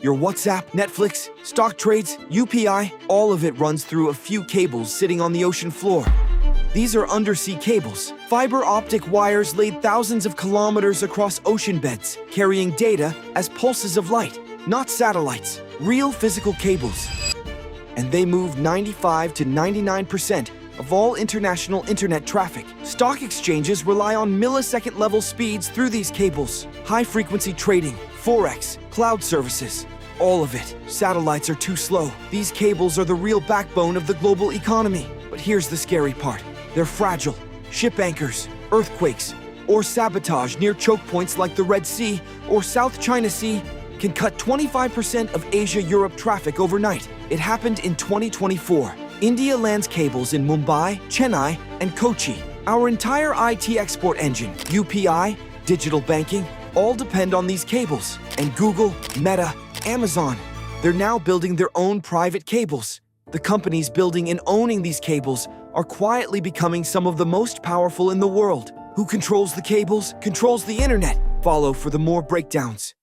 Your WhatsApp, Netflix, stock trades, UPI, all of it runs through a few cables sitting on the ocean floor. These are undersea cables, fiber-optic wires laid thousands of kilometers across ocean beds, carrying data as pulses of light, not satellites, real physical cables. And they move 95 to 99% of all international internet traffic. Stock exchanges rely on millisecond-level speeds through these cables. High-frequency trading, forex, cloud services, all of it. Satellites are too slow. These cables are the real backbone of the global economy. But here's the scary part. They're fragile. Ship anchors, earthquakes, or sabotage near choke points like the Red Sea or South China Sea can cut 25% of Asia-Europe traffic overnight. It happened in 2024. India lands cables in Mumbai, Chennai, and Kochi. Our entire IT export engine, UPI, digital banking, all depend on these cables. And Google, Meta, Amazon, they're now building their own private cables. The companies building and owning these cables are quietly becoming some of the most powerful in the world. Who controls the cables, controls the internet. Follow for the more breakdowns.